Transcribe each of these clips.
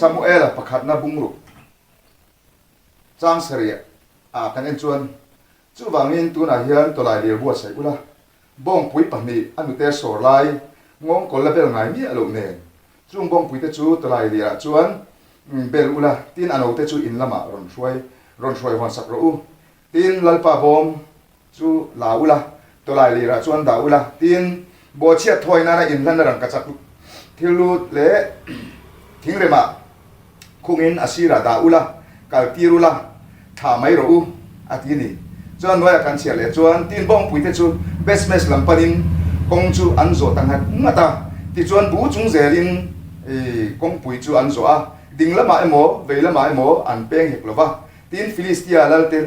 Samuel pakhat na bungru chang seria kan en chuan chu wangin tu na hian to lai lir buat sai ula bong pui pahni anu te sor lai ngong kol label ngai mi alo nen chung bong pui te chu to lai lir chuan bel ula tin ano te chu in lama ron shoi wan sak ro u tin lalpa bom chu la ula to lai lir chuan da ula tin bo chiat thoi na in lan rang ka chak thilu le thing re ma khungin asira da ula kal tirula tha mai ro u atini chuan noi kan chia le chuan tin bong pui te chu best match lampanin kong chu an zo tang hat ngata ti chuan bu chung zelin kong pui chu an zo a ding lama emo ve lama emo an peng hek lova tin philistia lalte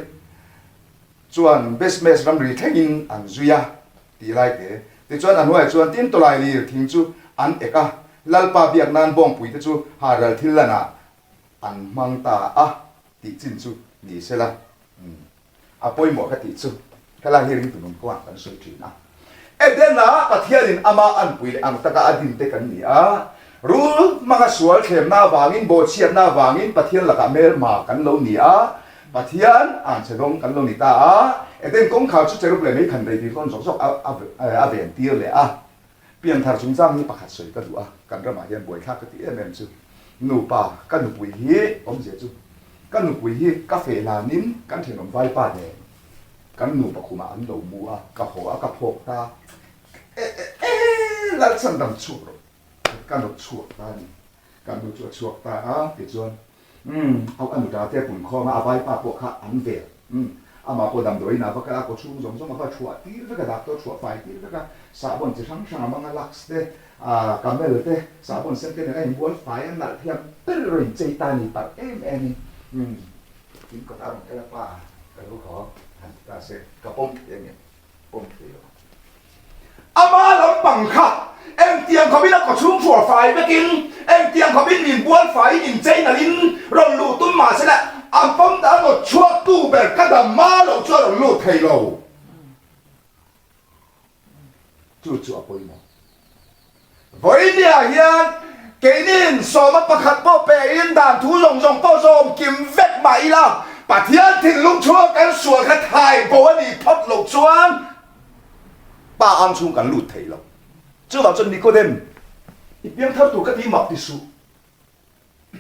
chuan best match ram ri thengin an zuya ti lai te chuan an hoi chuan tin tolai lir thing chu an eka lalpa biak nan bong pui te chu haral thilana an mangta a ti chin chu ni sela apoi mo ka ti chu kala hiring tu nun ko an soi thina edena pathianin ama an pui le ang taka adin te kan ni a rul mga sual khem na wangin bo chiat na wangin pathian laka mer ma kan lo ni a pathian an chedong kan lo ni ta a eden kong khau chu cherup le mai khan dei ti kon sok a ven tir le a pian thar chung chang ni pakhat soi ka du a kan ra ma hian boi kha ka ti em chu nu pa kan nu pui hi om je chu kan nu pui hi ka fe la nin kan theng om vai pa de kan nu pa khuma an lo mu a ka ho a ka phok ta la chan dam chu ro kan nu chu ta ni kan nu chu ta a ti chuan au an nu da te pun kho ma a vai pa po kha an ve ama ko dam doi na ba ka ko chu zong zong ma chu ti ve ka da to chu fai ti ve ka sa bon chi sang sang ma nga lax te kamel te sa bon sen te ai bol fai an na thiam per rin chei ta ni par em tin ko ta ron pa ka lu kho han ta se ka pom em pom ti ama lam pang kha em tiang ko bin ko chung chu fai be kin em tiang ko bin min bol fai in chei na lin ron lu tum ma se la am pom da no chua tu be ka da ma lo chua ron lu thei lo chu apoi mo voi nia hian keinin soma pakhat po pe in dan thu zong zong po zom kim vet mai la pathian thin lung chua kan sual kha thai bo ani phot lo chuan pa am chung kan lut thei lo chu ba chon Nicodem i piang thar tu ka ti mak ti su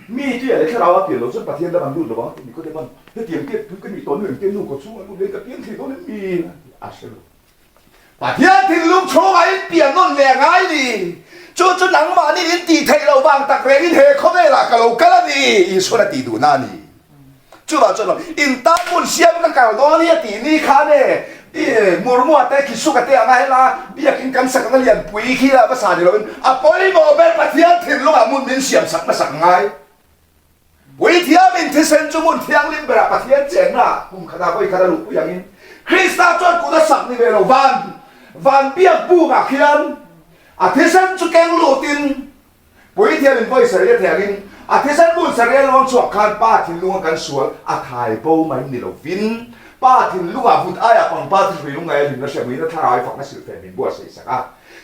mi ti ai kha rawa pi lo chon pathian da ban lut lo ba Nicodem ban he tiam ke tu ka ni ton wen ke nu ko chu lu le ka piang thi ton mi a se lo pathian thin lung chua ai pian non le ngai ni chu nang ma ni in ti thei lo wang tak re in he kho ne la ka lo ka la ni i so na ti du na ni chu ba chon in ta mun siam ka ka lo ni ti ni kha ne murmu ate ki su ka te anga hela bia kin kan sak na lian pui khi la ba sa ni lo a poi mo be pathian thin lung a mun min siam sak na sak ngai pui thia min thi sen chu mun thiang lim bra pathian cheng na kum khada koi khada lu yang in Krista chon ku da sak ni be lo van bia bu ga khian a thế san chu keng lu tin pui thia min voi sa re thia in a thế san mun sa re long chuak khan pa thin lung kan sual a thai bo mai ni lo vin pa thin lung a vut aya pang pa thin lung ai lin na se mi na thai fak na sil fe min bo sai saka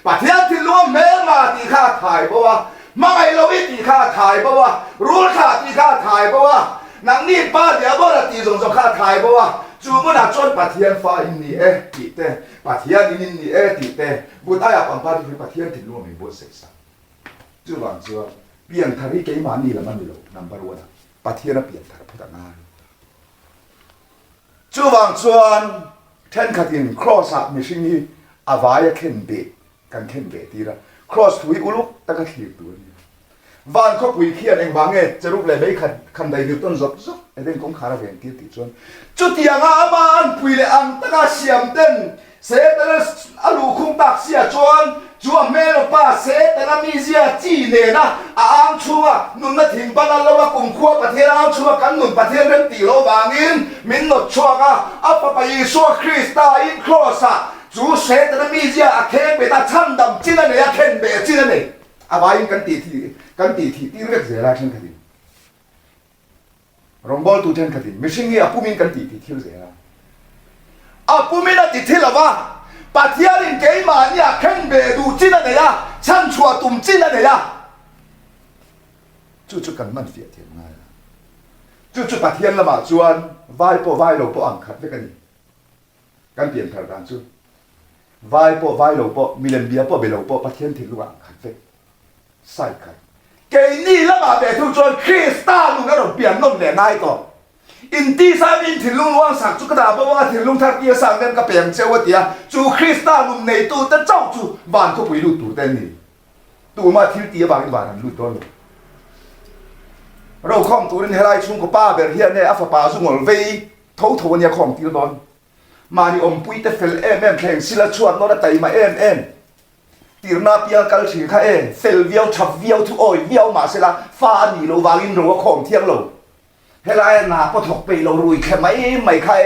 pa thia thin lung me ma ti kha thai bo wa ma ai lo i ti kha thai bo wa rul kha ti kha thai bo wa nang ni pa dia bo la ti zong zong kha thai bo wa chu mun a chon pathian fa in ni ti te pathian in ni ti te but aya pang pa ti pathian thin lung mi bo sai sa chu wang chu pian thari ke ma ni la man lo number 1 pathian a pian thar phuta na chu wang chuan ten khatin cross up mi singi avaya khen be kan khen be ti ra cross thui uluk ta ka thlir tu ni van kho pui khian eng wange cherup le bei khan dai ni ton zop zop eden kong khara ven ti ti chuan chu tianga aman pui le ang ta ka siam ten se ta alu khung tak sia chuan chu a mel pa se ta na mi zia chi ne na a ang chua nun na thing pa na lo wa kum khua pathian ang chua kan nun pathian ren ti lo wangin min no chua ka apa pa Yesu Krista in cross a chu se ta na mi zia a khe be ta cham dam chin na ne a khen be chin na ne a wa in kan ti ti rek ze la chen ka di rombol tu chen ka di mishingi a pumin kan ti thil ze la a pumin a ti thil wa pathian in ke ma ni a khen be du chin na ne ya chan chua tum chin na ne ya จุกันมันเสียเทียนง่ายจุปะเทียนละมาจวนไหว้ปอไหว้หลวงปออังคัดไว้กันกันเปลี่ยนพระรานจุไหว้ปอไหว้หลวงปอมีเลนเบียปอเบลหลวงปอปะเทียนถึงระหว่างคัดไว้ใส่กันเกนี่ละมาแบบทุกจวนคริสต์ลุงก็ต้องเปลี่ยนน้องแหน่ง่ายก่อนอินที่สามินถึงลุงว่างสักจุกระดาบว่าถึงลุงทักเกียสั่งเดินกับเปลี่ยนเจ้าเดียจูคริสต์ลุงในตู้แต่เจ้าจูบ้านเขาไปดูตู้เต้นนี่ตู้มาทิ้งตีบางบ้านนั้นดูตัวเลยเราข้องตัวนี้ให้ได้ชุ่มกับป้าเบอร์เฮียเนี่ยอัฟป้าสุ่งหลวีทั้งเนี่ยของตีละดอนมาดิอมปุยแต่เฟลเพลงศิลาชวนโน้ตไตมาตีรนาเปียกัลชิข้าเฟลเวียวทับเวียวทุโอยเวียวมาเสละฟ้าหนีเราวาลินรัวของเที่ยงเราเฮลัยนาปะถกไปเราลุยแค่ไม่ข้า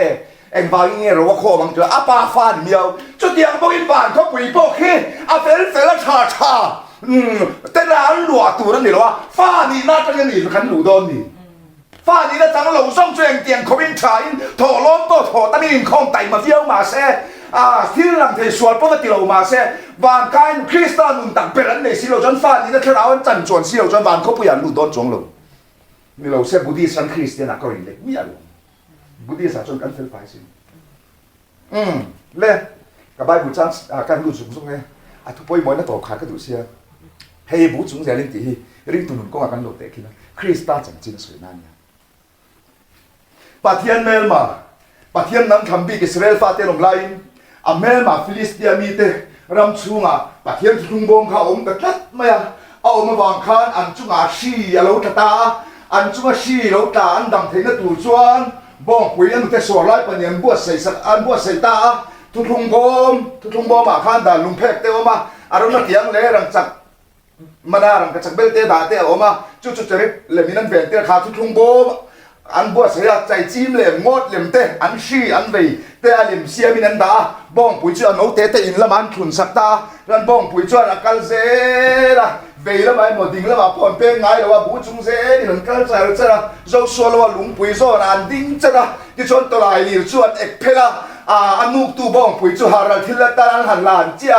เอ็งวาลินรัวของมันจะอาปาฟ้าเมียวจุดเดียงพวกอินบ้านเขาปุยพวกขี้อาเฟลชาแต่ร้านหลวงตัวนั่นนี่หรอวะฟ้านี่น่าจะยังหนีขันหลูโดนนี่ฟ้านี่น่าจะหลงซ่องเชียงเตียงเขาเป็นชายโถล้มโตโถตั้งอินคองไตมาเวียวมาเสที่หลังเทสวนปกติเรามาเสบางการคริสต์นุนตักเป็นอันในสิเราจนฟ้านี่น่าจะเราจันจวนสิเราจนบางเขาพยายามหลุดโดนจงลงนี่เราเสบุดีสันคริสเตียนก็ริเล็กไม่อยากลงบุดีสันจนกันเฟลไฟสิเล่กับใบบุญจันการรู้สูงไงทุกปีมวยน่าต่อขาก็ดูเสียเฮ้ยบุญสูงเสียเรื่องที่เรื่องตุนก็มากันหลุดเด็กนะคริสต์จังจริงสวยนั่นเนี่ยปะเทียนเมลมาปะเทียนนั้นทำบีอิสราเอลฟาเตลงไลน์อเมลมาฟิลิสเตียมีเตรำชูงะปะเทียนทุ่งบงเขาอมตะกัดมาเอามาวางคานอันจุงอาชีเราตาอันจุงอาชีเราตาอันดังเทนตูจวนบงคุยอันเตสวรไลปะเนียนบัวใส่สักอันบัวใส่ตาทุ่งบงมาคานด่านลุงเพกเตอมาอารมณ์นักยังเล่รังจักมาดารังจักเบลเตด่าเตอมาจุดจะริบเลมินันเวนเตขาทุ่งบงอันบัวเสียใจจิ้มเหลี่ยมงดเหลี่ยมเตะอันชีอันเวเตะเหลี่ยมเสียมินันดาบ้องปุ๋ยจวนโนเตะอินละมันขุนสักตารันบ้องปุ๋ยจวนอากาศเซละเวละไม่หมดดิ่งละมาพอนเป็นไงละว่าบุจุงเซนี่มันกัลใจละจ้ะเราชัวละว่าลุงปุ๋ยจวนอันดิ่งจ้ะที่ชนตัวลายนี่จวนเอกเพละอันนุกตูบ้องปุ๋ยจวนฮารัลทิละตาลันหันลานเจ้า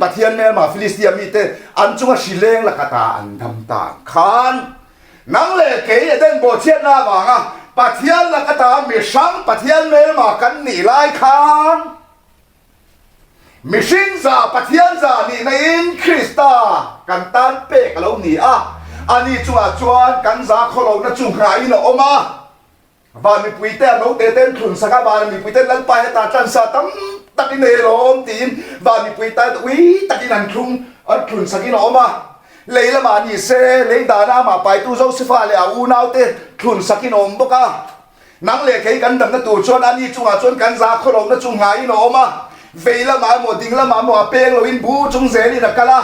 ปะเทียนแม่มาฟิลิสเตียมีเตอันจุงชิเลงละกตาอันทำตาขานนังเล่เกยเดินโบเชียนหน้าบ้างอ่ะปะเทียนละก็ตามมีช่างปะเทียนเมลมากันหนีไล่คานมีชินซาปะเทียนซานี่ในอินคริสตากันตันเป๊กเราหนีอ่ะอันนี้จวนกันซาเขาเรานะจุงหายนะออกมาบ้านมีปุยเต้นโนเต้นขุนสักบ้านมีปุยเต้นลันไปตาจันซาตั้มตักินเนโรมตีนบ้านมีปุยเต้นวิตักินันคุงอันขุนสักินออกมาเลยละมานี่เซ่เลยดานามาไปตู้โจสิฟ้าเลยอูนาวเต้ทุนสักินอมบกะนังเล่เคกันดำนัตัวชวนอันนี้จุงอาชวนกันซาขลงนัจุงหายนอมาเวละมาหมดดิ่งละมาหมดเปงลวินบูจุงเซนี่นักกะละ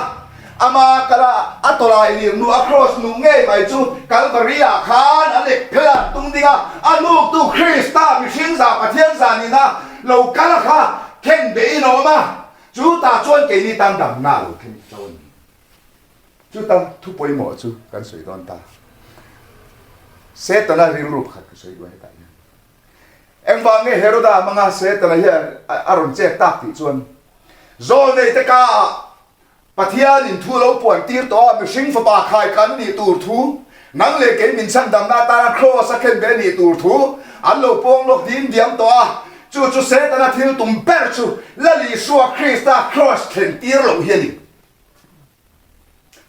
อามากะละอัตลายนี่นูอัครอสนูเง่ไปจูกัลบาริอาคานอันเล็กเพลตุงดิงะอันลูกตู้คริสต์มิชินซาปะเทียนซานี่นะเรากะละค่ะเข่งเบยนอมาจูตาชวนเกนี่ตามดำหน้าเราเข่งชวนจุดตั้งทุบไปหมดจุกันสวยตอนตาเสตนาเรื่องรูปขัดก็สวยด้วยแต่เอ็งฟังเฮโรดามังอาเสตนาเฮียอารมณ์เจ็บตักติจวนโซนในตะกาปะเทียนินทูเราปวนตีร์ตัวมีชิงฝาขายกันนี่ตูร์ทูนังเล็กมินชันดำนาตาโครสักเข็นเบนี่ตูร์ทูอันโลปงโลกดินเดียมตัวจุเสตนาทิลตุมเปอร์จูและลิชัวคริสตาครอสเข็นตีร์เราเฮียนี่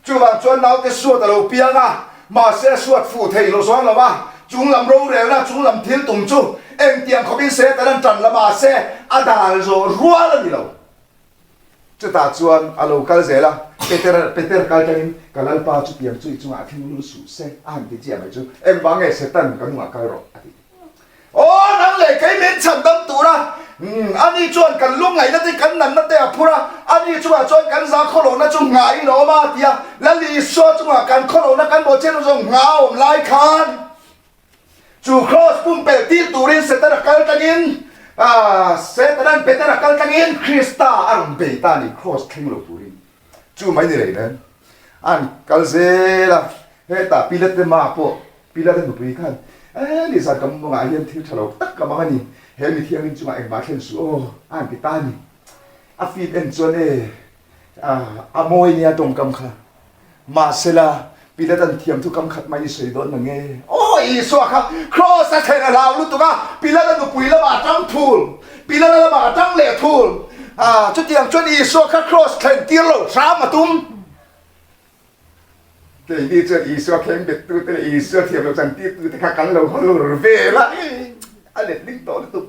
จูวันจวนเราจะสวดเราเปียงอ่ะมาเสียสวดฟูเทยเราสอนเราว่าจุงลำรู้เร็วนะจุงลำทิ้งตุ่มจูเอ็งเตียงเขาเป็นเสแต่นั้นจันละมาเสียอาดาลโจรัวแล้วนี่เราจุดตาจวนอาลูกัลเซล่ะเปเตอร์กัลจันินกัลลปาจุเปียงจุจุงอาทิ้งรู้สูเสอ่านที่เจียไม่จูเอ็งบางเอเสตันกันหัวกัลรอโอ้นั่งเลยใครเม้นฉันดำตัวนะอันนี้จวนกันลุงไงนั่นที่กันนั่นนั่นแต่พูดอันนี้จวนกันซาโคโลนะจุงไงโนมาเดียแล้วลีโซจุงกันโคโลนะกันโบเชนจุงเงาไล่คานจูครอสปุ่มเปตีตูรินเซตระกัลตังินเซตนั้นเปตระกัลตังินคริสตาอันเบตานี่ครอสทิ้งโลตูรินจูไม่ได้เลยนะอันกัลเซล่ะเฮตาพิเลตมาโปพิเลตนุปริกันลิซ่ากำมังอาเฮียนที่ฉลองตักกำมังนี่เฮมิเทียงจุงเอ็งมาเข็นสูโออันพิตานี่อาฟิดเอ็นจวนอามวยเนี่ยตรงกำค่ะมาเซลาเป ปีละตันเทียมทุกคำขัดไม่สวยโดนนังเงโอ้ยสวะครับครอสเทนเราลุตุกะปีละตันปุยละบาจังทูลปีละละบาจังเล่ทูลจุดยังจุดอีสวะครับครอสเทนตีโลสามมาตุ้มแต่นี่จุดอีสวะเข้มเบ็ดตัวแต่อีสวะเทียมเราจังตีตัวแต่ขัดกันเราเขาเวละอันเด็ดดิ้งโตลุตุ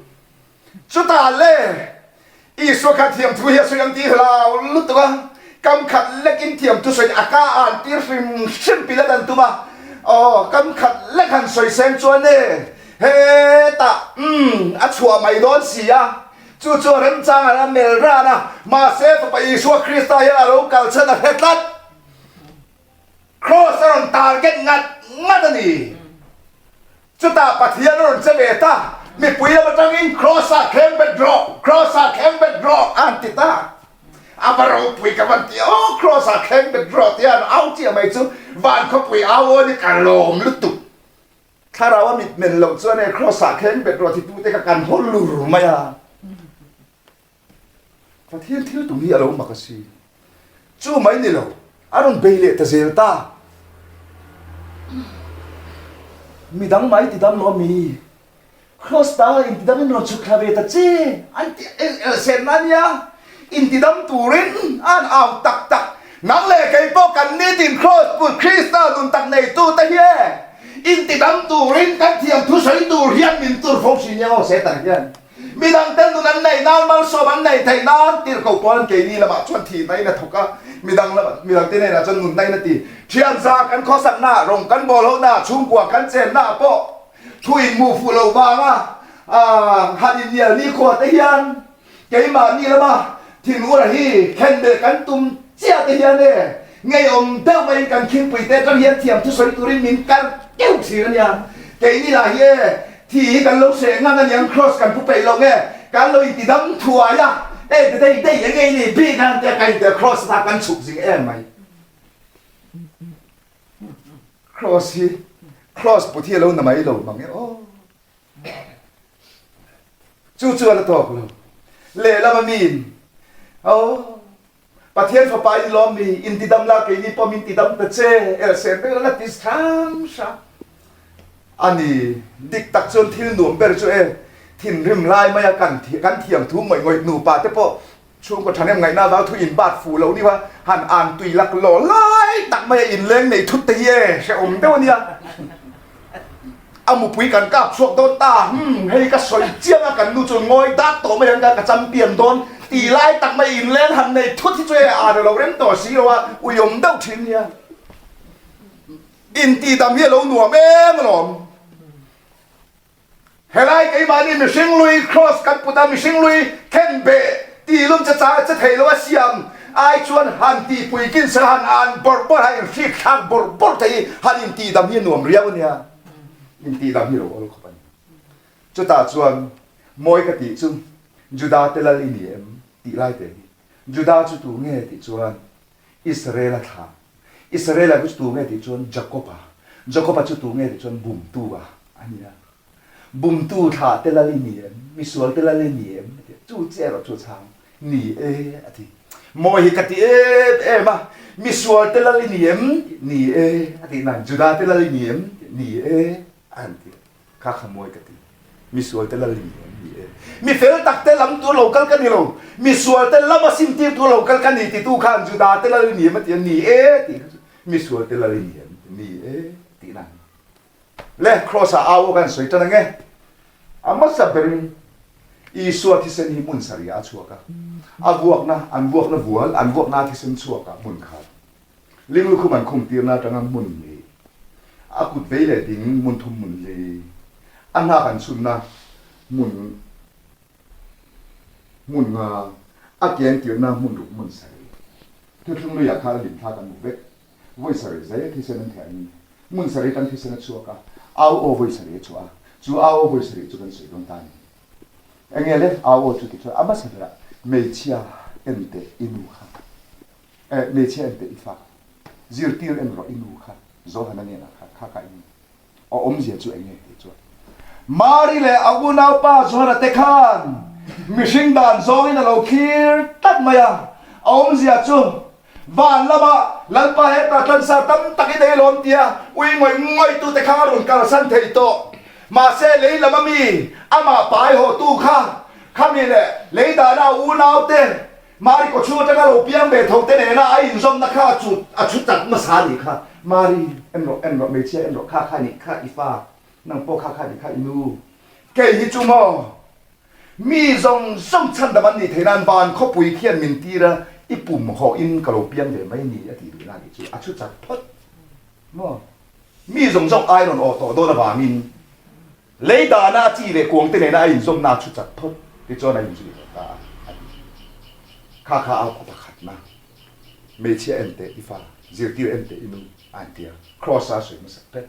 จุดตาเล่อีสวะครับเทียมทุยสวยยังตีเราลุตุกะกำขัดเล็กอินเทียมตุสวยอากาอันตีริมชิมปีละตันตุมาอ๋อกำขัดเล็กหันสวยเซนจวนเน่เฮตาอัชัวไม่โดนเสียจู่ๆเริ่มจ้างนะเมลรานะมาเซฟไปอีชัวคริสต์ยังเราเก่าเช่นนั้นเฮ็ดลัดครอสรอนตาเก็ตงัดนี่จุดตาปัทยานรอนเซเวตามีปุยมาจังอินครอสเข้มเบดรอครอสเข้มเบดรออันติตาอาบารุปุยกับวันที่โอ้ครอสเข้มเป็นรอที่อันเอาเจียไม่จู่วันเขาปุยเอาวันนี้กันลมลุตุถ้าเราว่ามีเมนลงส่วนในครอสเข้มเป็นรอที่ตู้เตะกันฮอลลูร์ไม่อะแต่ที่ตรงนี้เราไม่กษีจู่ไม่นี่เราอารมณ์เบลเลตเซลตามีดังไม่ที่ดังเรามีครอสตาอินที่ดังนอนชุกคาเวตเจอันที่เซนนั่นเนี่ยอินทิดำตูรินอันเอาตักนังเล่ไก่พวกกันนี่ดินครอสปุคริสต์ดุนตักในตู้ตะเยอินทิดำตูรินกันเทียมทุสอยตูเรียนมินตูฟงชินยังเอาเสตักยันมีดังเต้นตุนันในนานมันสมันในไทยนานตีเขาปอนเกนี่ละมาชวนทีในนะทุกะมีดังละมีดังที่ในนะจนนุนในนาทีเทียนซากันข้อสักหน้ารงกันบอลหน้าชุ่มกว่ากันเจนหน้าโปทุยมูฟูโลบางฮันเนียนี่ขวดตะยันเกมานี่ละมาที่นู้นอะฮีแค่เด็กกันตุ้มเจ้าเตียนเนี่ยไงอมเต้าไปกันคิงปุยเต้จังเฮียเทียมทุสอยตุรินมินกันเกี่ยวสีกันยังเกนี่ละเฮียที่กันลงเสียงกันยังครอสกันผู้ไปลงเนี่ยกันเลยติดดำทัวยะได้ยังไงนี่พี่กันแต่กันแต่ครอสทากันฉุกสิงเอ็มไหมครอสฮีครอสปุที่เราหน้าไม่เราบางเนี่ยโอ้จู่ๆแล้วตัวกูเล่ละมามีนโอ้ประเทศฝรั่งล้อมมีอินทิดำลาเกนี่พอมินทิดำตะเจเซนเบลลัติสทามชาอันนี้ดิกตักจนทิลหนุ่มเบลจูทินริมลายมากันเทียมทุ่มงอยหนูป่าแต่พอช่วงก็ทันยังไงน่าเราทุอินบาดฟูเรานี่ว่าหันอ่านตุยลักหล่อไล่ตักมาอินเล้งในทุตเตียเช่อมเดี๋ยวนี้เอาหมูปุยกันกับช่วงโดนตาให้ก็สวยเจียงกันดูจนงอยดัดโตมายังกันกระจำเปลี่ยนโดนตีไล่ตักมาอินเล่นหันในทุตที่ช่วยอ่านเราเล่นต่อสีว่าอุยมเดาทิ้งเนี่ยอินตีดำเฮียเราหนัวแม่มาหลอมเฮลัยไอ้มานี่มิชิงลุยครอสกันปุตตามิชิงลุยเคนเบตีลุ่มจะเทลว่าเสียมไอชวนหันตีปุยกินเสหันอ่านบอร์บอร์ให้ฟิกหักบอร์บอร์ที่หันอินตีดำเฮียหนัวเรียวเนี่ยอินตีดำเฮียเราเอาเข้าไปจุดตาชวนมวยกติจุ่มจุดาเตลลินีเอ็มตีไล่เตะจุดาจุดตัวเงี้ยติชวนอิสราเอลท่าอิสราเอลจุดตัวเงี้ยติชวนจักรพาจุดตัวเงี้ยติชวนบุมตัวอันนี้นะบุมตัวท่าเตลลินีเอ็มมิสวลเตลลินีเอ็มจู่เจ้าจู่ช้างนี่อธิมวยกติมามิสวลเตลลินีเอ็มนี่อธินั่นจุดาเตลลินีเอ็มนี่อันที่ข้าขโมยกติมิสวลเตลลินีมีเฟลตักเตลัมตัวโลกัลกันนี่โลมีส่วนเตลัมสิมตีตัวโลกัลกันนี่ที่ตู้ข้างจุดาเตลัลนี่มันนี่ที่มีส่วนเตลัลนี่ที่นั่นเล่ครอสเอากันสวยจังไงอามาสับเปรินอีส่วนที่เส้นหิมุนสริอาชัวกะอันบวกนะวัวอันบวกนาที่เส้นชัวกะมุนขาดลิงลูกมันคงตีนาจังมุนเลยอากุดเวลดิ้งมุนทุมมุนเลยอันน่ากันสุนนะมุนอาเกียนเกี่ยวน้ำมุนดุมุนใส่ทุกทุกเราอยากทานลิ้นทากันมุกเบ็ดวิสัยใจที่เส้นแทนมุนใส่กันที่เส้นชัวกะเอาโอวิสัยชัวจู่เอาโอวิสัยจู่กันสุดตรงตานี่เงี้ยเลยเอาโอจู่ที่ชัวอามาสักละเมชิอาเอ็นเตอินูค่ะเมชิอาเอ็นเตอิฟ้าซิร์ตีร์เอ็นรออินูค่ะโซฮันนั่นเนี่ยนะค่ะข้ากันอ๋อเสียจู่เงี้ยจู่มาริเลอากุนาป้าโซฮันเตคันมิชิงดานโซอินเราคิร์ตัดมายังอมเสียจู่ van lama lalpa heta tan sa tam takide lom tia ui ngoi tu te khang run kal san thei to ma se lei lama mi ama pai ho tu kha khami le lei da na u nau te mari ko chu ta ga lo piang be thau te ne na ai zom na kha chu a chu tat ma sa ni kha mari em ro me che em ro kha ni kha ifa nang po kha ni kha inu ke hi chu mo mi zong song chan da ban ni thainan ban kho pui khian min ti ra i pum ho in ka lo piang de mai ni a ti du na ni chu a chu chat phot mo mi zong zong ai ron o to do na ba min lấy đà na chỉ về cuồng tên này na in zoom na chút chặt thôi cái chỗ này in gì ta khá áo có khát na mấy chiếc em tệ ifa diệt tiêu em tệ inu anh tia cross ra suy mà sắp hết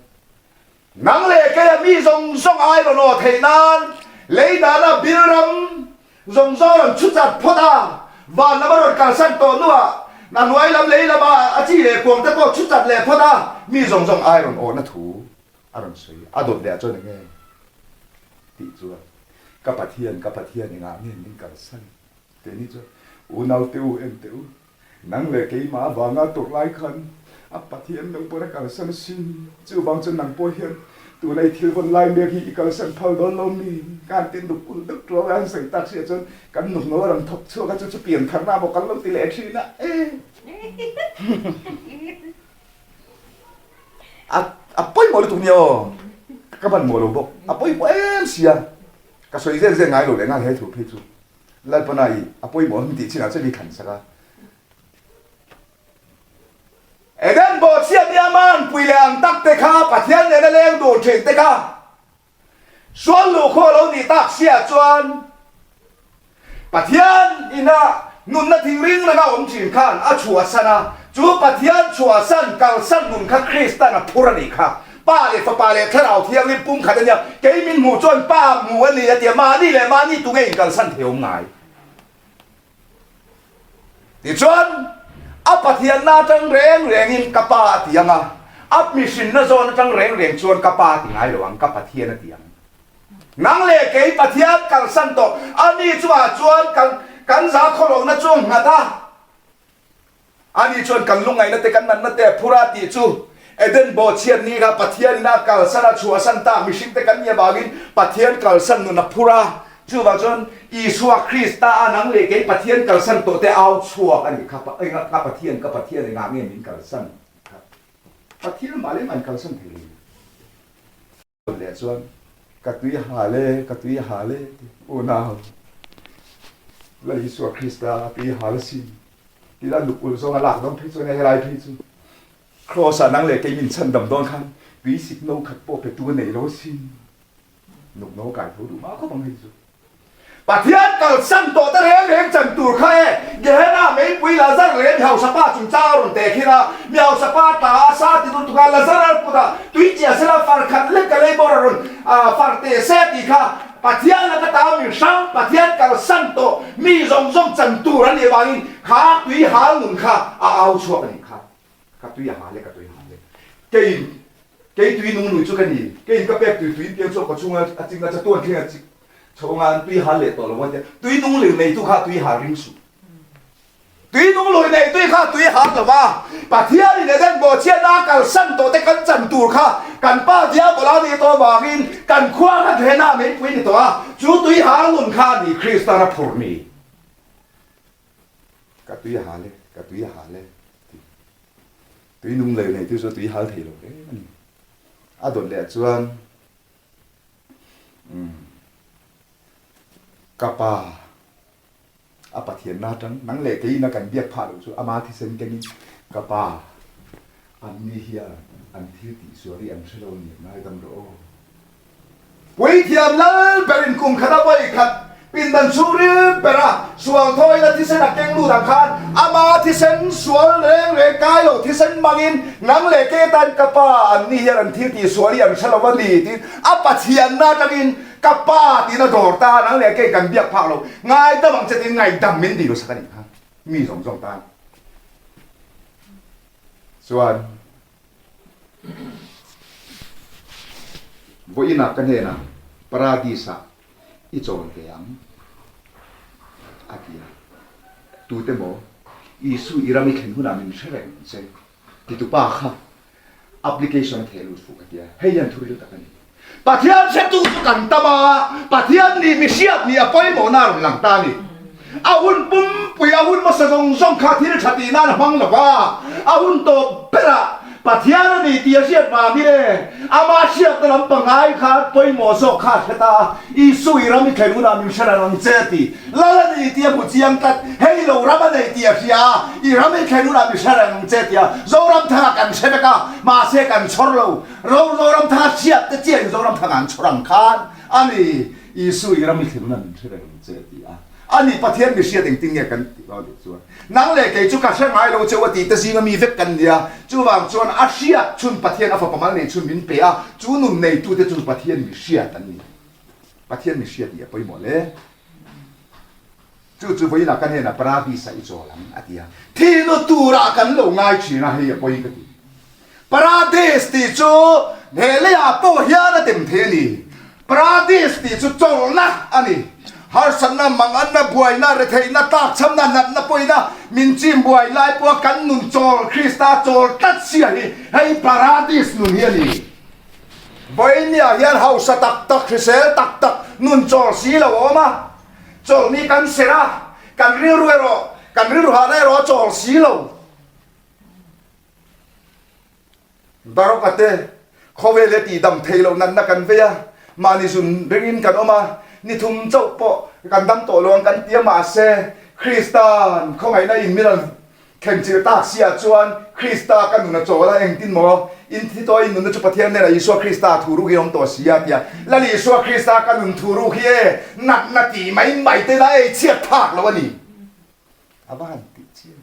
nắng lệ cái mi zong zong ai rồi nó thấy nan lấy đà na bill ram zong zong làm chút chặt phốt à và nó bắt đầu cả sang tổ nữa là nuôi làm lấy là mà chỉ về cuồng tới có chút chặt lệ phốt à mi zong zong ai rồi nó thú anh suy anh đột lệ cho này nghe tỷ chúa các bà thiên này ngã nên những cái sân thế này chúa u nào tiêu em tiêu nắng lệ cái má và ngã tụt lái khăn bà thiên nông bữa cái sân xin chúa vang chân nắng bôi hiền tụi này thiếu con lai miệng hi cái sân phơi đó lâu mi can tin đục quân đục chúa anh sấy tắc xịt chân cắn nục nó làm thọc chúa cái chúa biển khăn na một cắn lông tỷ lệ xí na bôi mồi tụi nhau các bạn mua đồ bốc, bôi em xia, cái số tiền ngay rồi ngay hết thuộc hết chú, lại bên này bôi mua không tỷ chỉ là sẽ bị khẩn sao? Eden bộ xia diamond, quỳ làng tắc tê kha, bắt thiên này lên đồ chuyện tê kha, xuân lục khô lâu đi tắc xia chuan, bắt thiên ina nun na thình ring na ông chuyện khan, chùa sana, chú bắt thiên chùa san, cao san nun kha Christian purani kha. Ba lệ thằng nào thiêng lên bung khát nhá cái mình mù tròn ba mù anh này tiệm mà đi tụi ngay cần săn thiếu ngài thì tròn áp thiền na trăng rèn in capa tiang à áp mission na zone trăng rèn tròn capa thì ngài rồi capa thiền na tiang nang lệ cái bát thiền cần săn to anh đi tròn cần giá khó lòng na tròn ngã ta anh đi tròn cần lúc ngày na te cần na te pura ti chu Eden bo chian ni ga pathian na kal sana chua san ta mi sing te kan nia bagin pathian kal san nu na pura chu ba chon Isua Krista anang le ke pathian kal san to te au chua ani kha pa nga ka pathian nga nge min kal san pathian ma le man kal san thei le chuan ka tui ha le o na la Isua Krista pi ha le si ti la lu ul so la dong phi chu ne lai phi chu cross năng lệ cái mình chân đầm đòn khăn ví xịt nâu khát bộ phải tua này đó xin nục nấu cải thấu đủ má có bằng hình rồi bà thiên cầu săn tổ ta rèn chân tủ khai ghé na mấy quý là rất rèn hậu sapa chúng ta rồi để khi na mèo sapa ta sa thì tụi ta là rất là tuy chỉ là phản khát lên cái lấy bò rồi phản tệ xét thì kha bà thiên là cái tao mình sang bà thiên cầu săn tổ mi rong chân tủ ra địa bàn khá tuy há ngừng kha ao chuột này kha các tùy hà lệ cái tùy nung nuôi cho cái gì cái các bé tùy tiếng cho có chung là chính là cho tuần kia cho ngan tùy hà lệ tổ là vấn đề tùy nung nuôi này tu khá tùy hà ring su tùy nung nuôi này tùy khá tùy hà là ba bà thiên thì này đang bỏ chia na cả sân tổ để cắn chân tù khá cắn ba thiên bỏ lao đi to bà in cắn khoa cái thế nào mấy quý đi to chú tùy hà luôn khá đi Krista phổ mi các tùy hà lệ tùy nung lời này tôi cho tùy hal thầy rồi đấy đồn lệ chuan capa bát thiên na trắng nắng lệ cái nó cần biết phá được số ama thì sinh cái capa anh đi here anh thiếu tỷ số đi anh sẽ đâu nhiều ngay tâm độ quay thiam lắm bên cùng khá vậy khát pin đàn suri bera suang thôi là thi sinh đặc keng lu thằng khan ama thi sinh suang leng cái lo thi sinh mangin nang le ke tan kapa an ni hier an thi ti suari an salawan ni ti apa thian na tangin kapa ti na dor ta nang le ke kan biak phak lo ngai ta bang chetin ngai dam min di lo sakani ha mi song ta suan vo ina kan he na paradisa i chon ke ang akia tu te mo อีสุอิรามิเข็นหุ่นอามินเชื่อเลยเจ้ติดตัวป้าค่ะแอปพลิเคชันเทลูฟุกเดียให้ยันทุเรศกันปัจจัยเสตุกันตมาปัจจัยนี่มิเชียนี่อภัยโมนารุหลังตานี่อาหุ่นปุ่มปุยอาหุ่นมาส่งคาที่ชัดดีนั่นฟังหรอว่าอาหุ่นโตเปร่าปัจจัยนี่ที่เชียมามีเลยอามาเชียตลำปังไงขาดปุยโมโซขาดเตาอีสุอิรามิเข็นหุ่นอามินเชื่อลังเจติแล้วนี่ที่ผู้เจียงกันให้เรารับมาในที่เชียอีรามิเข็นหุ่นอามินเชื่อลังเจติเรารับทางกันเช่นกันมาเสกันชอเรารับทางเชียตเจียงเรารับทางชรังคานอันนี้อีสุอิรามิเข็นหุ่นอามินเชื่อลังเจติอันนี้ประเทศมิเชียติงกันเราเด็กส่วนนั่งเลยเกี่ยจุกันเช่นไงเราจะว่าตีแต่สิ่งมีเวกกันเดียจู่บางส่วนอาเซียชุนประเทศอาฟประมาณนี้ชุนมินเปียจู่นุ่มในตู้แต่จู่ประเทศมิเชียตันนี้ประเทศมิเชียเดียไปหมดเลยจู่ไปนักกันเห็นนะปราดีใส่โจลังอาทิตย์ที่นู่นตัวรักกันลงง่ายชีนะเฮียไปกันปราดีสติจู่เฮลีอาโปเฮียนะเต็มเทนี่ปราดีสติจู่โจลักอันนี้ฮาร์สันน่ะมังอันน่ะบวยน่ะเรเทน่ะตากช้ำน่ะนัดน่ะป่วยน่ะมินจิมบวยไล่พวกกันนุนโจลคริสตาโจลตัดเสียนี่ให้ปาราดิสนุนเฮียนี่บวยเนี่ยเฮียนเฮาสตักคริสเซลตักนุนโจลสีละวะมาโจลนี่กันเสระกันริรุเอโรกันริรุหาได้รอโจลสีละดารกเตะเขาเวลตีดำเทโลนั่นนักกันเวียมานิสุนเริงกันออกมานี่ทุ่มเจ้าปอกันดำตัวลงกันเตี้ยมาเซคริสตานเขาไงนะอินมิลันเข็มจิตตาเสียจวนคริสตากันหนุนโจแล้วเองตินหมออินที่ตัวอินหนุนจุปเทียนเนี่ยยิสวคริสตาทูรุกิลมตัวเสียเดียแล้วยิสวคริสตากันหนุนทูรุกิเอนักนาทีไม่เตได้เชียร์ภาคแล้ววะนี่อาบ้านติเชีย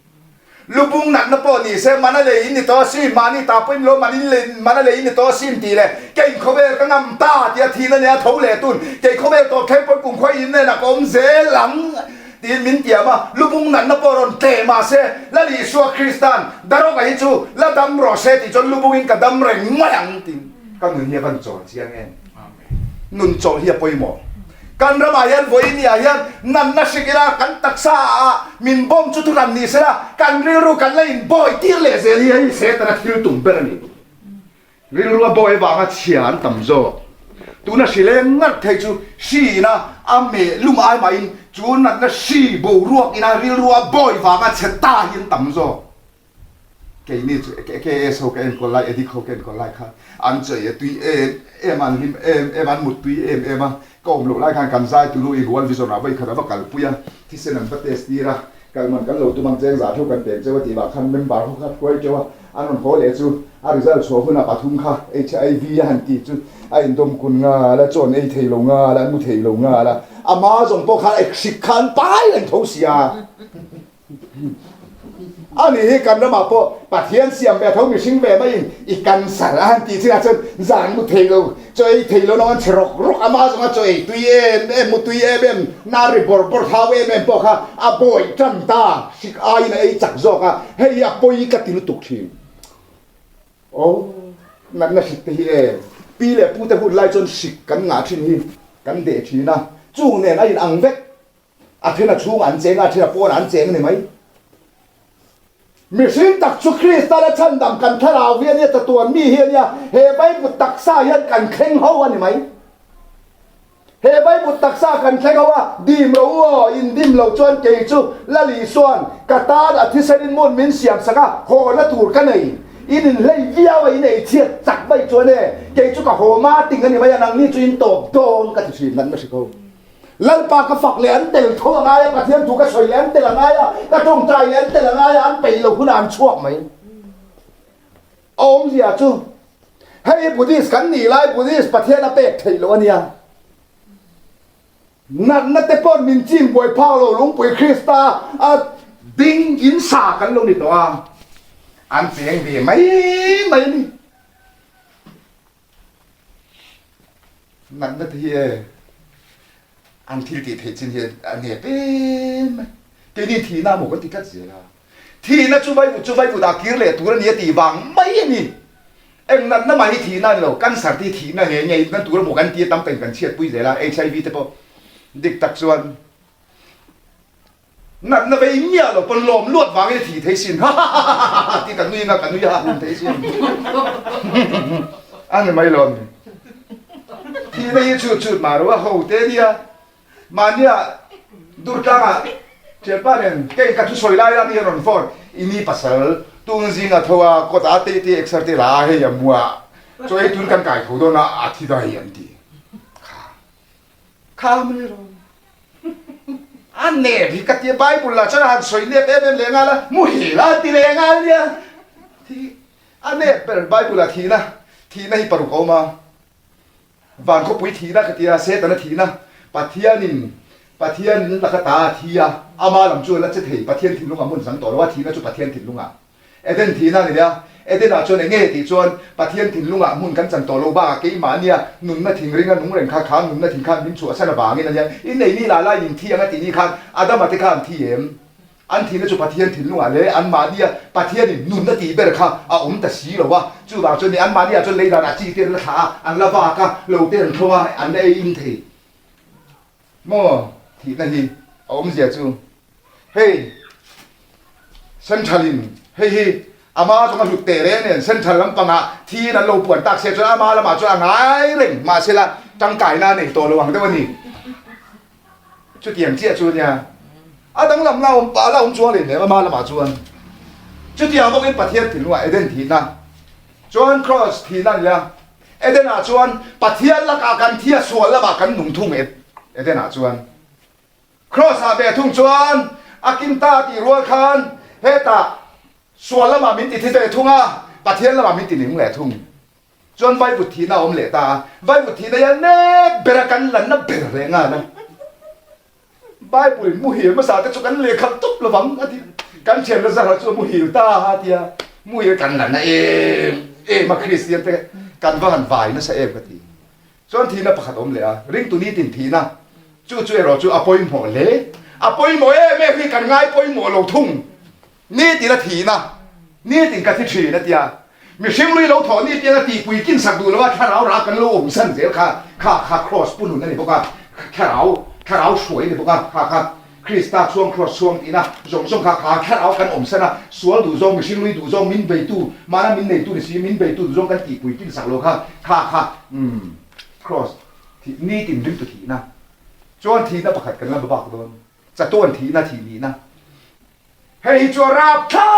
ลูบุงนักนปอนี่เซมันอะไรอินนี่ตัวซีมานี่ตาเป็นโลมันนี่มันอะไรอินนี่ตัวซีนตีเลยเก่งเขาเบลก็นำตาเดียทีนั่นเนี่ยทุ่งเล่ตุนเก่งเขาเบลตัวแค่ปนกลุ่มควายอินเนี่ยนะกอมเซหลังตีมินเตียมาลูบุงนักนปอรอนเตมาเซแล้วลิสวคริสตันดารอกะฮิจูแล้วดำรอเซติจนลูบุงอินกับดำเร่งมาอย่างตินก็นุนเฮียกันโจเชียงเองนุนโจเฮียปอยหมอกันระบายยันวยนี่ยันนั่นนักสิกิรากันตักษามินบอมจุดรันนี่เสระกันเรื่องกันเลยบอยที่เลเซลีให้เสตระคิวตุ่มเปรนี่เรื่องว่าบอยวางเชียนตั้มโจตัวนั้นสิเลงัดเทจูสีนะอเมลุมไอมาอินจูนั้นน่ะสีบูรัวกินาเรื่องว่าบอยวางเชตายินตั้มโจแกนี่แกโซแกนคนไล่เอดิโคแกนคนไล่ค่ะอันเจยตุยมันหิมมันมุดตุยมันก็อมลูกไล่กันกันใจตุลุยหัววิศวะไปขนาดว่ากันปุยที่เส้นนั้นประเทศนี้ละกันมันกันหลุดตัวมันแจ้งสาธุกันเต็มเจ้าที่บาคันเป็นบาทุกข์ควยเจ้าอันนั้นพอเลยจูอาริซาโชว์หุ่นปฐุมค่ะ HIV ฮันตีจูไอ้ดมคุณงาและจนไอ้เทลงาและมุเทลงาและอามาส่งพวกเขาไอ้สิขันไปเลยทุกเสียอันนี้กันระบาดพอปัจเจียนเสียงแบบเขามีชิงแบบไม่อีกกันสารอันที่ที่อาจจะจานมุเทโลจอยเทโลน้องฉลกรุกอามาสมาจอยตุยมุตุยนาริบอร์ท้าวพวกเขาอาบอยจันตาสิกไอ้ในจักรจอกเฮียปอยกัติลุตุกทีโอ้นั่นน่ะสิที่ปีเล่พูดแต่พูดไล่จนสิกันงาชินฮีกันเดชีนะจูเนี่ยไอ้อังเวกอาทิตย์น่ะชูอันเจงอาทิตย์น่ะปอนอันเจงนี่ไหมมิสิงตักสุคริสต์และฉันดำกันทราวเวียนเนี่ยตัวมีเฮียเนี่ยเฮไปบุตตักซายันกันเข่งเขาวันนี้ไหมเฮไปบุตตักซากันเข่งเขาว่าดีมเราอินดิมเราจวนเกยจูละลีส่วนกาตาอธิษฐานมุนมินเสียบสักโหละถูกกันเลยอินเลยเยี่ยวไอ้เนี่ยเทียดจักใบจวนเนี่ยเกยจูกับโหมาติงกันนี่ไม่ยังนั่งนี่จูอินโตโดนกันที่นั่นไม่ใช่เขาลังปากกฝักเหรียญเต็มทั่วง่ายกระเทียมถูกกระสวยเหรียญเต็มง่ายกระจงใจเหรียญเต็มง่ายอันไปเราคุณอ่านช่วงไหมอมเสียจูให้บุตรกันหนีไล่บุตรประเทศละเป็ดไทยล้วนเนี่ยนั่นนั่นแต่ป้อนมินจิมบวยพาวโลลุงปุยคริสตาดิ้งยินสากันลงนิดตัวอันเสียงดีไหมนี่นั่นนั่นที่อันที่ติดเหตุจริงอันเนี่ยเป็นเดี๋ยวนี้ทีน่าหมกกันติดกันเสียละทีน่าจุ๊บไปบุตรกิร์เลยตัวนี้ตีบังไม่นี่เอ็งนั่นมาที่ทีน่าเรากันสัตว์ที่ทีน่าเนี่ยนั่นตัวหมกกันตีตั้มเป็นกันเชียดปุ้ยเสียละHIVแต่พอเด็กตักส่วน นั่นน่ะไปเมียเราปนลมลวดวางไอ้ทีเทสินฮ่าฮ่าฮ่าฮ่าที่กันนุยนะกันนุยฮะเทสินอันนี้ไม่ลมที่นี่ชุดมาหรือว่าโหเตเดียมาเนี่ยดูจังอ่ะเจ้าป้าเนี่ยเก่งกับทุกสวยไล่แล้วนี่รอนฟอร์อินี่ภาษาตุนซิงอ่ะทัวร์ก็ตาเตะเอ็กซ์เตอร์ลาเฮียมัวช่วยตุนกันไก่เขาโดนอ่ะอาทิตย์ได้ยันดีข้าไม่ลมอันเนี่ยพี่กัดยี่ใบบุญละฉันหันสวยเนี่ยเป็นเลี้ยงอะไรมุหิละตีเลี้ยงอะไรเนี่ยที่อันเนี่ยเป็นใบบุญละทีนะที่ปรุกเอามาวันเขาปุยทีนะกติยาเซตนะทีนะปัทเทียนินลักตาทียอามาลำจวนแล้วจะถีปัทเทียนถิ่นลุงอ่ะมุ่นสังต่อว่าทีนะจุปัทเทียนถิ่นลุงอ่ะเอเดนทีนะเนี่ยเอเดนอ่ะจวนเงี้ยตีจวนปัทเทียนถิ่นลุงอ่ะมุ่นกันสังต่อโลบ้าเกี่ยมาเนี่ยนุ่นน่ะถิ่นริงอ่ะนุ่งเร่งข้างนุ่นน่ะถิ่นข้างมิ้นชัวเส้นบางนี่นะเนี่ยอินในนี่ลายยิงที่ยังไงตีนี่ข้างอาดามาที่ข้างที่เอ็มอันที่นั่นจุปัทเทียนถิ่นลุงอ่ะเลยอันมาเนี่ยปัทเทียนนี่นุ่นน่ะตีเบรข้างอ่ะแต่สีหรอวะจู่บางจวนนี่อันมาเนี่ยจวนเลยดานาจีเตียนละขาอันละว่าก็โลเตียนเขาว่าอันได้อินทีมั่วทีนั่นทีเสียจู่เฮ้ยเส้นชลินเฮ้ยอามาจงมาหลุดเตะเลยเนี่ยเส้นชลำปังอ่ะที่นั่นเราปวดตักเสียจนอามาละมาจนง่ายเร่งมาเสียละจังไก่หน้าเนี่ยตัวระวังได้วันนี้จุดเยี่ยมเจี๊ยจุดเนี่ยตั้งลำเราป่าเราจวนเลยเนี่ยอามาละมาจวนจุดเยี่ยมพวกนี้ประเทศถึงว่าเอเดนทีน่ะจวนครอสทีนั่นเลยเอเดนอาจวนประเทศละกันเทียส่วนละบากันหนุ่มทุ่งเอเดนอาจวนครอสอาเบทุ่งจวนอากินตาตีรัวคันเฮตาส่วนละมามินติที่เบทุ่งอ่ะประเทศละมามินติหนึ่งแหล่ทุ่งจวนใบบุตรีน่าอมเหล่ตาใบบุตรีน่ายันเน่เบรกันหลันน่ะเบรเรงอ่ะนะใบปุยมุหิมาสาแต่จุกันเลี้ยขับตุ๊บระวังอ่ะที่กันเชื่อมละสักจวนมุหิตาฮะที่อ่ะมุหิกันหลันน่ะมาคริสเตียนแต่กันว่าหันวายนะเสียก็ทีจวนทีน่ะประคัดอมเหล่ริ่งตัวนี้ตินทีน่ะจู่เราจู่อปอยหมอเล่อปอยหมอแม่พี่กันง่ายปอยหมอลงทุ่งนี่ตีละทีนะนี่ติงกันที่ทีนะที่อ่ะมีเสียงลุยเราถอนนี่ตีละทีปุยกินสักดูแล้วว่าแค่เรารักกันโลมสั้นเสียค่าครอสปุ่นนั่นนี่พวกว่าแค่เราสวยนี่พวกว่าค่าคริสต์ช่วงครอสช่วงตีนะส่งค่าแค่เรากันอมสั้นนะสวนดูจงมีเสียงลุยดูจงมินเบตูมานะมินเนตูนี่สิมินเบตูดูจงกันตีปุยกินสักโลค่าครอสที่นี่ติงดึงตัวทีนะจวนทีน่ะประคัดกันแล้วบ้าโดนจะต้นทีนะทีนี้นะเฮ้ยจวราบข้า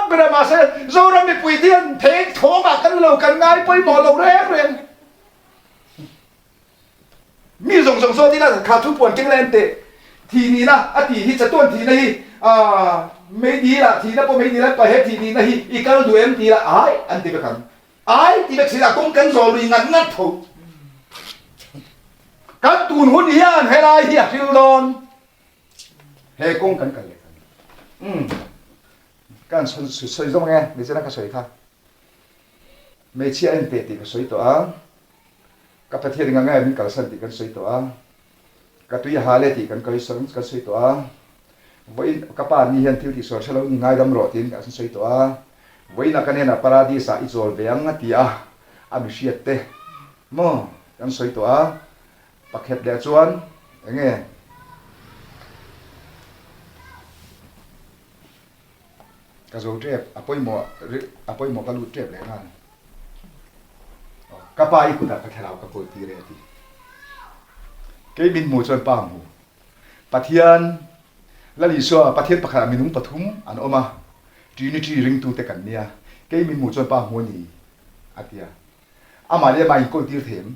เบรมาเซโซรามีปุยเดียนเทคโถกันเรากันง่ายไปหมดเราเร่งมีส่งโซที่น่ะขาดทุกปวนเก่งแรงเตะทีนี้นะอดีที่จะต้นทีนี้ไม่ดีละทีนั้นพอไม่ดีแล้วไปเฮ็ดทีนี้นะอีกการดูเอ็มทีละอันที่เป็นกันที่เป็นสิ่งที่กันโซลุยงัดถูกกันตูนหุ่นเฮียนให้ไรเฮียฟิลโดนเฮ้กงกันเลยกันสวยตรงไงไม่ใช่นักสวยค่ะไม่เชื่อเอ็นเตติก็สวยตัวกับประเทศง่ายๆมีการสันติกันสวยตัวกับตุยหาเลติกันก็สวยตัววันกับป่านนี้เห็นที่ที่สวยเราง่ายดำรอตินกันสวยตัววันนักเนี่ยนะปาราดิสาอิโซลเบียงที่มิเชียเตโม่กันสวยตัวปักเห็ดเดือดชวนอย่างเงี้ยกระโจนเจ็บอภัยหมอกระลุดเจ็บเลยนั่นกระปายกุดกระเทลากระโปรงตีเลยทีเกี่ยบินหมู่ชนป้าหมู่ปะเทียนและลิซัวปะเทียนปะขรามินุงปทุมอันออกมาจีนิจีริงตูเตกันเนี่ยเกี่ยบินหมู่ชนป้าหัวนี่อาเตียอามาเรียมาอีกคนตีเถม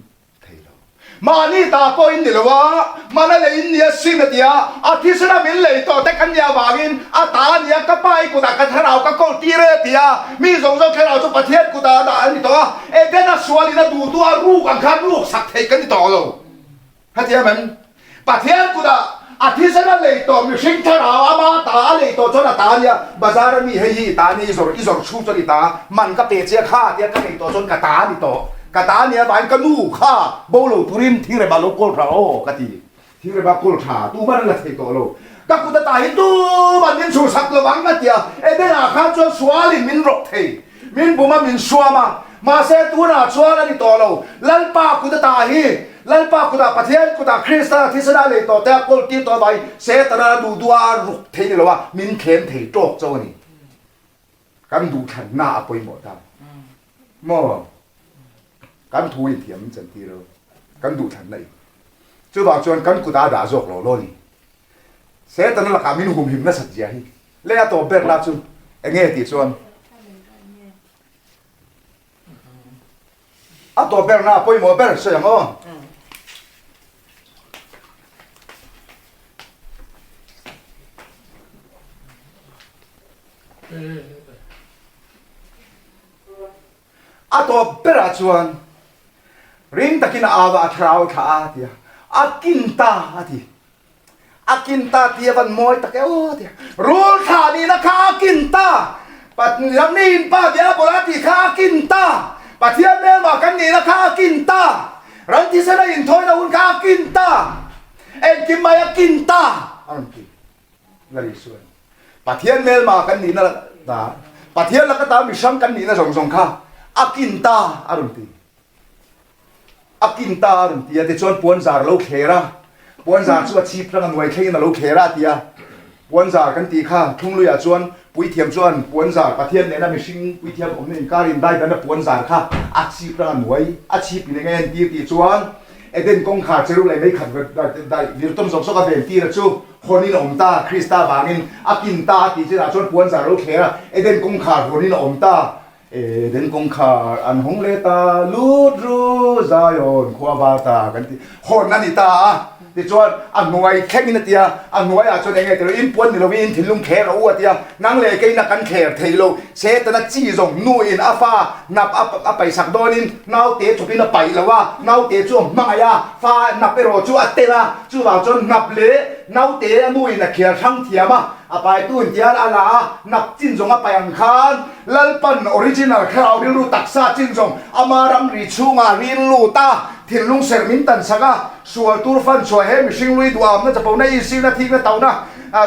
มานี่ตาปอยนี่ละวะมานั่นเลยเนี่ยสิ่งเดียอาทิตย์นั้นมิเลยต่อแต่กันยาวากินตาเนี่ยก็ไปกูตากระทะเราก็โกตีเรตียมีส่งแค่เราจะประเทศกูตาด่านี่ตัวเอเดน่าสวาลีน่าดูตัวรูกันขันลูกสักเทกันนี่ต่อเลยฮัทยามันประเทศกูตาอาทิตย์นั้นเลยต่อมีสิ่งที่เราอามาตาเลยต่อจนตาเนี่ยบาซาร์มีให้ตานี่อิสระชูจนตามันก็เปรี้ยข้าเนี่ยก็เลยต่อจนกตานี่ต่อกตาเนี่ยบางกันนู่ข้าโบลูทุรินที่เรบาโลโกลทราโอกติที่เรบาโกลทราตู้บ้านละเทโตโลก็กูจะตายตู้มันมินสูสักระวังกันเดียเอเดน่าข้าจนสวาลิมินรกเทมินบุมามินสวามาเซตูน่าสวาลนี่โตโลลันป้ากูจะตาย ลันปากุตาประเทศกุตาคริสต์ที่สนาเลยต่อแต่กอลตีต่อไปเสตนาดูดัวรุกเทนี่หรอว่ามินเข็มเทโจกเจ้านี่กันดูขันหน้าไปหมดแล้วมั่วกันทุยเทียมจันทีเรากันดูขันไหนจู่ว่าจวนกันกุตาด่าจกเราล้นี่เสตนาละกามินหุมหิมน่าสัจจะฮีเลี้ยตัวเบิร์ลาจูเอ็งเงี้ยติจวนอ่ะตัวเบิร์น่าไปหมดเบิร์เสียงอ๋ออะตัวเปรอะชวนริงตะกินอาวะทราวท่าเดียอะกินตาดิอะกินตาเดียวันมอยตะเกโอเดียรูลท่านี่นะข้ากินตาปัดลำนี้ป้าเดียโบราณที่ข้ากินตาปัดเทียนเดินมากันนี่นะข้ากินตารันที่เสนาอินทอยนะคุณข้ากินตาเอ็นกินมากินตาอันที่นั่นอีส่วนปัดเทียนเดินมากันนี่นะตาปัดเทียนแล้วก็ตามมิชังกันนี่นะสองข้าakinta arunti akinta arunti ya te chon puanzar lo khera puanzar chu chi plang noi khein lo khera tia puanzar kan ti kha thunglu ya chon pui thiam chon puanzar pathian ne na mishing pui thiam om ne karin dai da puanzar kha a chi plang noi a chi pi ne ngen ti chuan eden kong kha cheru lai mai khat dai vir tom sok sok a ven ti ra chu honin om ta krista bangin akinta ti che na chon puanzar lo khera eden kong kha honin om ta đến công khả ăn hong lê ta lút ru ra yon khoa ba ta cái hồn anh ta thì cho ăn nuôi khét như tia ăn nuôi à cho nên nghe từ in buôn thìเราin thì lung khét rồi tia năng lệ cái nặc ăn khét thì lâu sẽ tên là chỉ dùng nuôi in alpha nạp ápไปสักดอนินนาวเตะจุดนี้ไปแล้วว่านาวเตะช่วงมาyaฟ้านับไปรอจู่อัตเตล่าจู่ว่าจนนับเละนาวเตะนุ้ยนักเขียนช่างเทียมอะไปตู้เทียนอะไรนับจิ้นจงอะไปอังคารลัลปันออริจินัลคราวดิลูตักซาจิ้นจงอามารำริชูงาริลูตาถิ่นลุงเซอร์มินตันสักะส่วนตูร์ฟันส่วนเฮมิชิงลุยดูอามน่าจะเป็นใน10 นาทีก็เท่านะ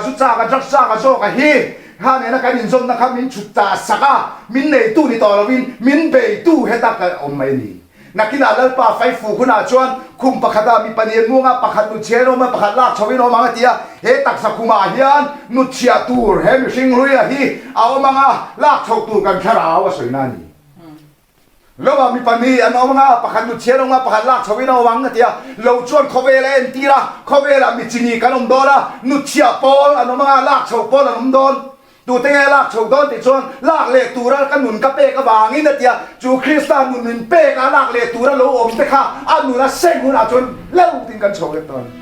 จุดจ้ากันจักจ้ากันโซกันฮีฮาเนี่ยนะการยินจงนะครับมินชุดจ้าสักะมินในตู้นี่ต่อละวินมินเบยตู้เฮตักกันอมไม่นี่นักกินอะไรป้าไฟฟูคุณอาชวนคุมปะขัดมีปนีนุ่งปะขัดนุเชโนมาปะขัดลากชวินอมังเตียเฮตักสักคุมาเฮียนนุเชียตูร์เฮมิชิงลุยฮีเอามังลากชกตูกันขราวสวยนั่นนี่แล้วว่ามีปนีอันเอามังปะขัดนุเชโนมาปะขัดลากชวินอมังเตียเราชวนเขาเวลนตีละเขาเวลมีจินีกันอมโดละนุเชียปอลอันเอามังลากชกปอลอันอมโดนดูเตงลากชกโดนติดชนลากเล็กตูระกันหนุนกับเป้กับวางนี่นะเตียจูคริสตันหนุนเป้กับลากเล็กตูระโลอมเตค่ะอันหนุนละเซ็งหนุนอาจนเล่าติงกันโชว์เลยตอน